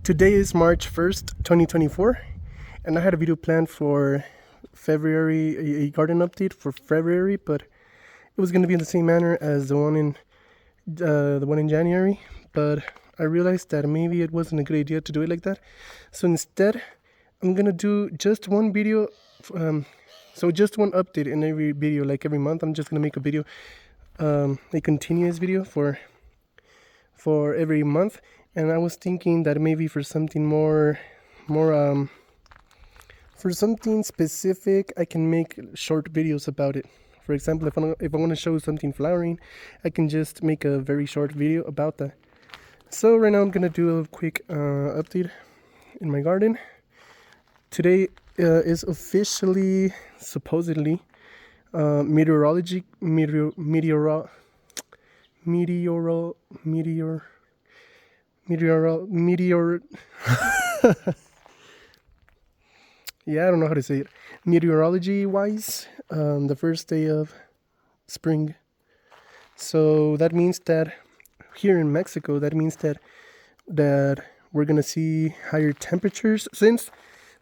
Today is March 1st, 2024, and I had a video planned for February, a garden update for February, but it was going to be in the same manner as the one in January, but I realized that maybe it wasn't a good idea to do it like that. So instead, I'm going to do just one video, so just one update in every video, like every month. I'm just going to make a video, a continuous video for every month. And I was thinking that maybe for something more for something specific, I can make short videos about it. For example, if I want to show something flowering, I can just make a very short video about that. So right now I'm gonna do a quick update in my garden. Today is officially, supposedly, meteor yeah, I don't know how to say it. Meteorology wise, the first day of spring. So that means that here in Mexico, that means that we're gonna see higher temperatures, since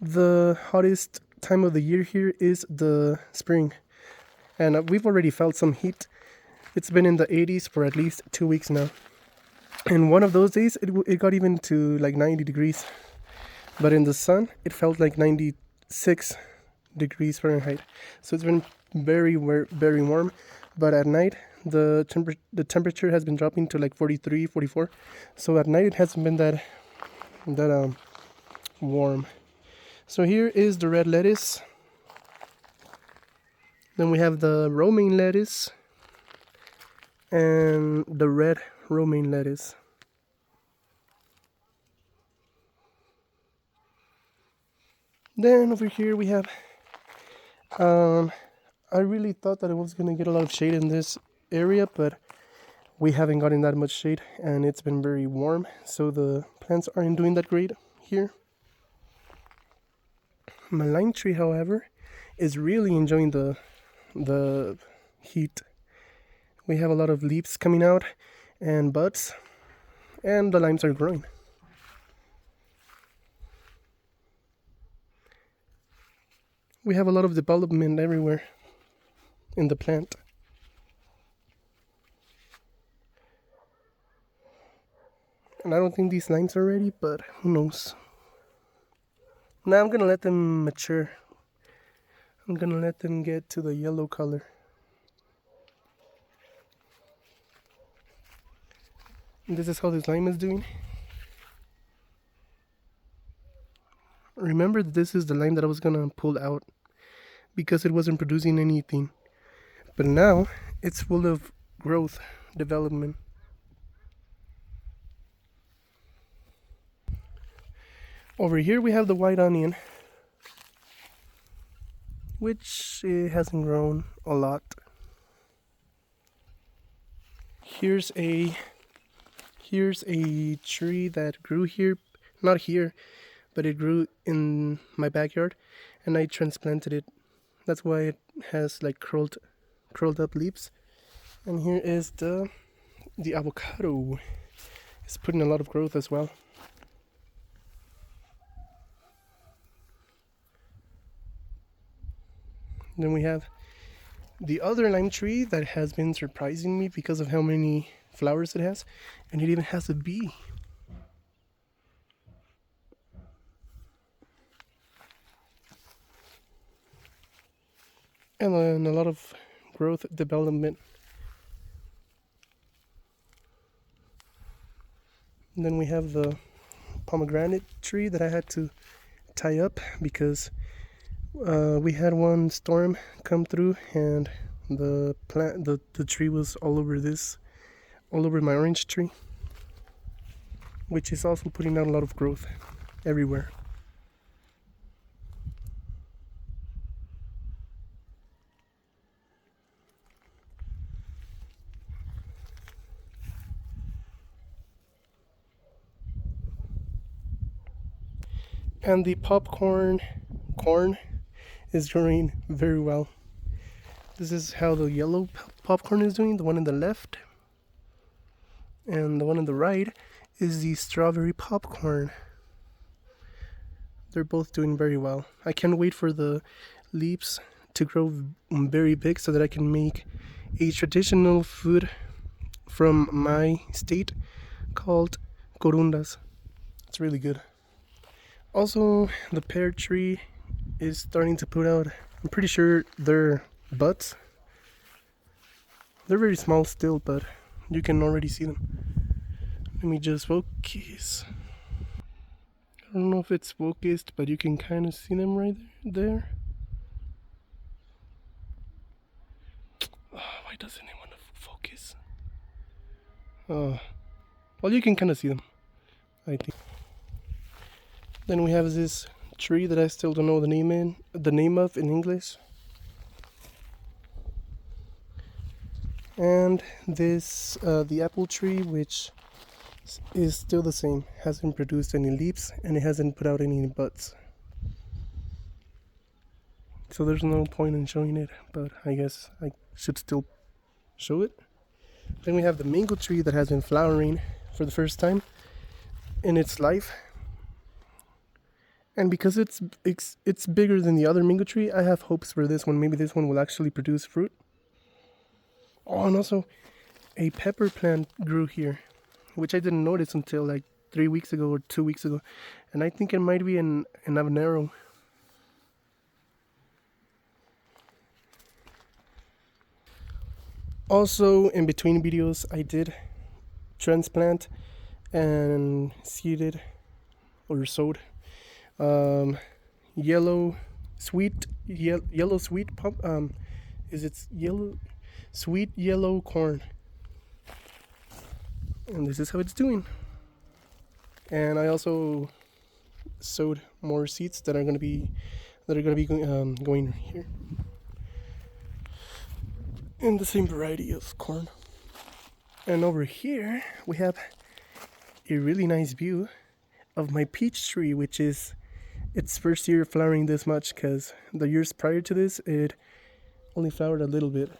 the hottest time of the year here is the spring, and we've already felt some heat. It's been in the 80s for at least 2 weeks now, and one of those days it got even to like 90 degrees, but in the sun it felt like 96 degrees Fahrenheit. So it's been very warm, but at night the temperature has been dropping to like 43, 44. So at night it hasn't been that warm. So here is the red lettuce. Then we have the romaine lettuce and the red romaine lettuce. Then over here we have, I really thought that I was gonna get a lot of shade in this area, but we haven't gotten that much shade, and it's been very warm, so the plants aren't doing that great here. My lime tree, however, is really enjoying the heat. We have a lot of leaves coming out and buds, and the limes are growing. We have a lot of development everywhere in the plant. And I don't think these limes are ready, but who knows. Now I'm gonna let them mature. I'm gonna let them get to the yellow color. And this is how this lime is doing. Remember, this is the lime that I was gonna pull out because it wasn't producing anything. But now it's full of growth, development. Over here we have the white onion, which it hasn't grown a lot. Here's a tree that grew here, not here, but it grew in my backyard, and I transplanted it. That's why it has like curled up leaves. And here is the avocado. It's putting a lot of growth as well. Then we have the other lime tree that has been surprising me because of how many flowers it has, and it even has a bee. And then a lot of growth development. And then we have the pomegranate tree that I had to tie up because we had one storm come through, and the tree was all over my orange tree, which is also putting out a lot of growth everywhere. And the corn is growing very well. This is how the yellow popcorn is doing, the one on the left. And the one on the right is the strawberry popcorn. They're both doing very well. I can't wait for the leaves to grow very big so that I can make a traditional food from my state called corundas. It's really good. Also, the pear tree is starting to put out, I'm pretty sure they're buds. They're very small still, but you can already see them. Let me just focus. I don't know if it's focused, but you can kind of see them right there. Oh, why doesn't it want to focus? Well, you can kind of see them, I think. Then we have this tree that I still don't know the name of in English. And this, the apple tree, which is still the same, hasn't produced any leaves and it hasn't put out any buds. So there's no point in showing it, but I guess I should still show it. Then we have the mango tree that has been flowering for the first time in its life. And because it's bigger than the other mango tree, I have hopes for this one. Maybe this one will actually produce fruit. Oh, and also a pepper plant grew here, which I didn't notice until like 3 weeks ago or 2 weeks ago. And I think it might be an habanero. Also, in between videos, I did transplant and seeded or sowed yellow sweet pump. Is it yellow sweet yellow corn? And this is how it's doing. And I also sowed more seeds that are gonna be going here in the same variety of corn. And over here we have a really nice view of my peach tree, which is its first year flowering this much, because the years prior to this it only flowered a little bit.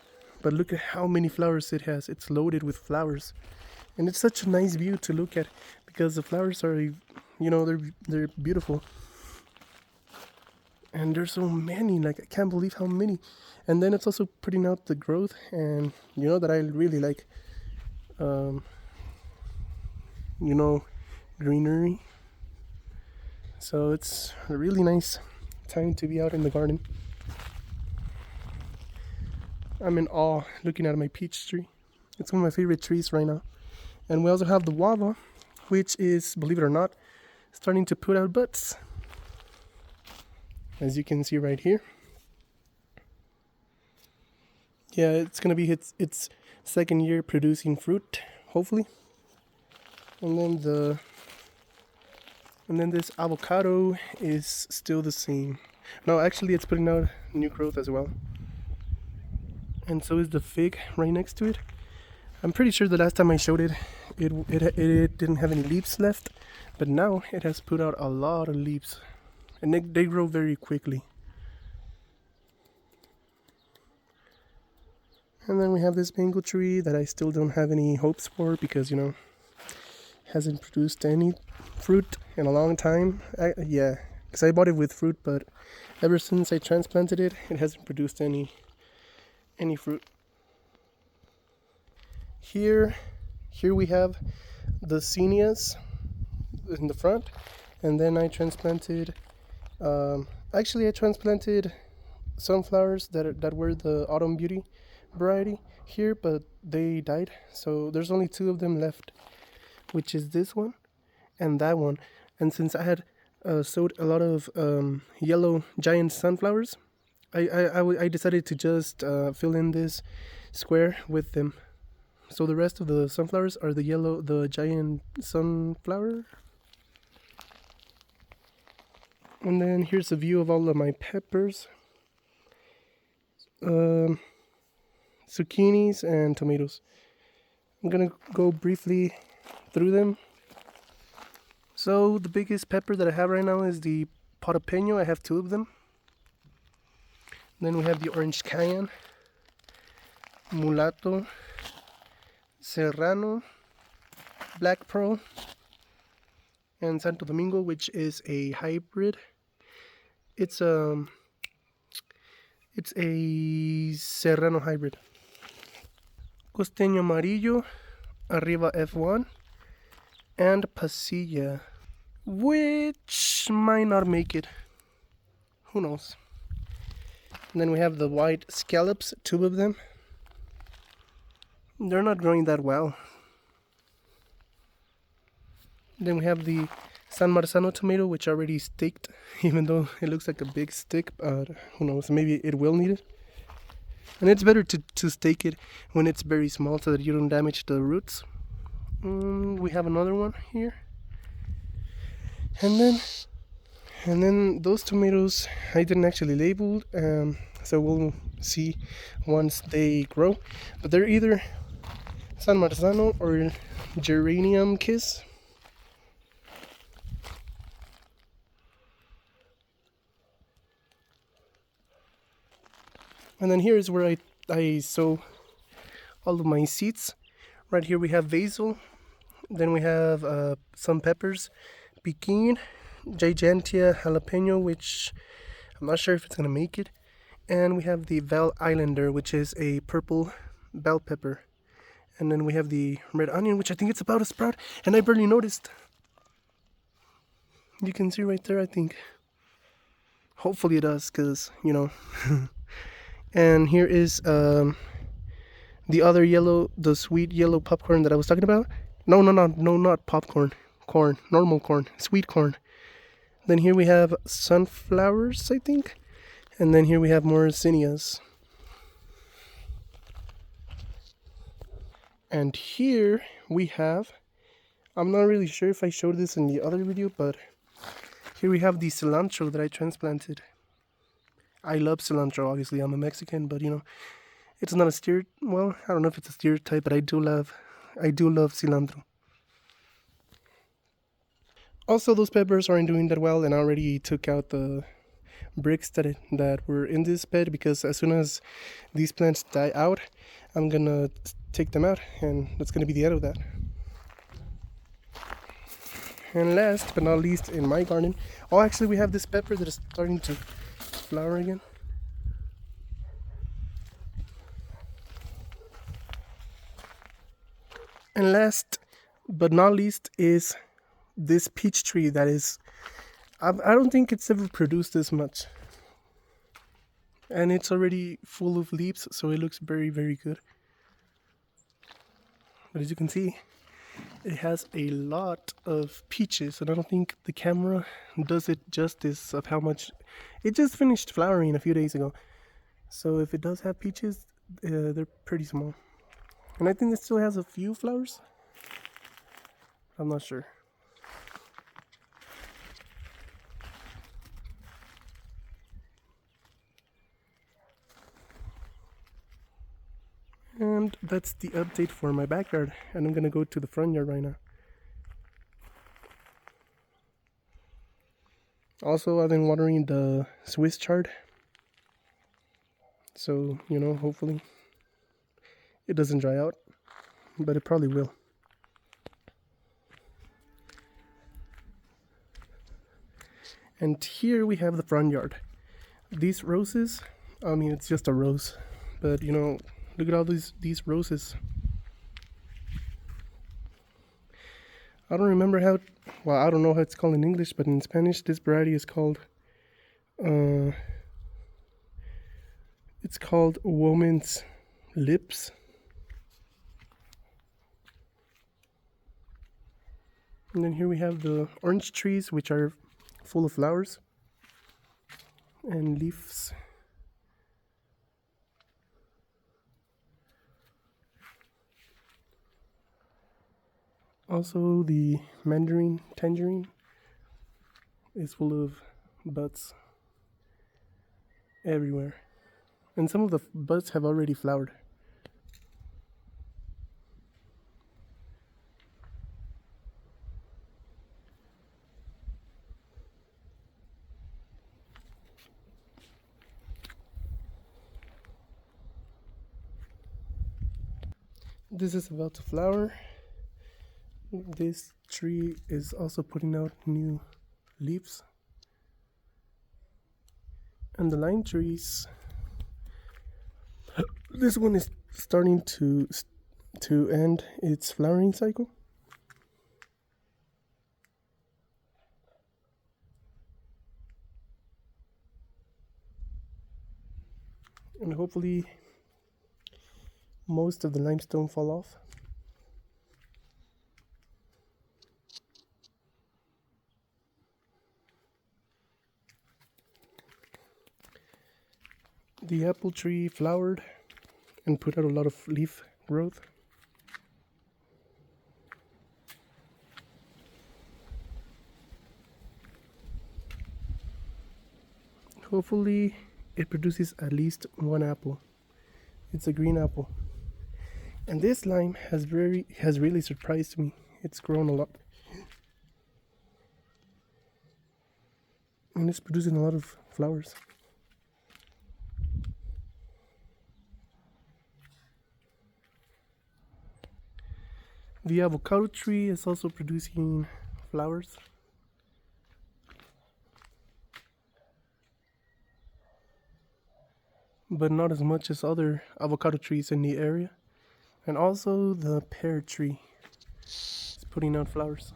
But look at how many flowers it has. It's loaded with flowers, and it's such a nice view to look at because the flowers are, they're beautiful. And there's so many, like I can't believe how many. And then it's also putting out the growth, and that I really like greenery. So it's a really nice time to be out in the garden. I'm in awe looking at my peach tree. It's one of my favorite trees right now. And we also have the guava, which is, believe it or not, starting to put out buds, as you can see right here. Yeah, it's gonna be its second year producing fruit, hopefully. And then this avocado is still the same. No, actually it's putting out new growth as well. And so is the fig right next to it. I'm pretty sure the last time I showed it, it didn't have any leaves left, but now it has put out a lot of leaves, and they grow very quickly. And then we have this mango tree that I still don't have any hopes for because, hasn't produced any fruit in a long time. Because I bought it with fruit, but ever since I transplanted it, it hasn't produced any fruit. Here we have the zinnias in the front, and then I transplanted. I transplanted sunflowers that were the Autumn Beauty variety here, but they died. So there's only 2 of them left, which is this one and that one. And since I had sowed a lot of yellow giant sunflowers, I decided to just fill in this square with them. So the rest of the sunflowers are the giant sunflower. And then here's a view of all of my peppers, zucchinis, and tomatoes. I'm gonna go briefly through them. So the biggest pepper that I have right now is the Potopeño. I have 2 of them. Then we have the orange cayenne, mulatto, serrano, black pearl, and Santo Domingo, which is a hybrid It's it's a Serrano hybrid. Costeño Amarillo, Arriba F1, and Pasilla, which might not make it. Who knows? And then we have the white scallops, 2 of them. They're not growing that well. Then we have the San Marzano tomato, which already staked, even though it looks like a big stick, but who knows, maybe it will need it. And it's better to stake it when it's very small so that you don't damage the roots. We have another one here. And then those tomatoes I didn't actually label, so we'll see once they grow. But they're either San Marzano or Geranium Kiss. And then here is where I sow all of my seeds. Right here we have basil. Then we have some peppers, piquin, gigantea jalapeno, which I'm not sure if it's gonna make it. And we have the Val Islander, which is a purple bell pepper. And then we have the red onion, which I think it's about to sprout, and I barely noticed. You can see right there, I think. Hopefully it does, because, you know. And here is the other yellow, the sweet yellow popcorn that I was talking about. No, not popcorn. Corn, normal corn, sweet corn. Then here we have sunflowers, I think. And then here we have more zinnias. And here we have, I'm not really sure if I showed this in the other video, but here we have the cilantro that I transplanted. I love cilantro, obviously. I'm a Mexican, but you know, it's not a well, I don't know if it's a stereotype, but I do love cilantro. Also, those peppers aren't doing that well, and I already took out the bricks that were in this bed, because as soon as these plants die out, I'm gonna take them out, and that's gonna be the end of that. And last but not least, in my garden, oh, actually we have this pepper that is starting to flower again. And last but not least is this peach tree that is, I don't think it's ever produced this much. And it's already full of leaves, so it looks very, very good. But as you can see, it has a lot of peaches, and I don't think the camera does it justice of how much. It just finished flowering a few days ago, so if it does have peaches, they're pretty small. And I think it still has a few flowers. I'm not sure. And that's the update for my backyard, and I'm gonna go to the front yard right now. Also, I've been watering the Swiss chard, so you know, hopefully it doesn't dry out, but it probably will. And here we have the front yard. These roses, I mean, it's just a rose, but you know, look at all these roses. I don't remember how, well, I don't know how it's called in English, but in Spanish this variety is called it's called woman's lips. And then here we have the orange trees, which are full of flowers and leaves. Also, the tangerine is full of buds everywhere, and some of the buds have already flowered. This is about to flower. This tree is also putting out new leaves. And the lime trees, this one is starting to end its flowering cycle. And hopefully most of the limestone fall off. The apple tree flowered and put out a lot of leaf growth. Hopefully it produces at least one apple. It's a green apple. And this lime has really surprised me. It's grown a lot. And it's producing a lot of flowers. The avocado tree is also producing flowers. But not as much as other avocado trees in the area. And also the pear tree is putting out flowers.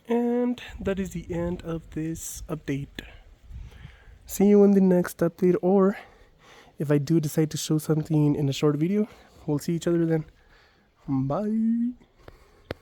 And that is the end of this update. See you in the next update, or if I do decide to show something in a short video, we'll see each other then. Bye.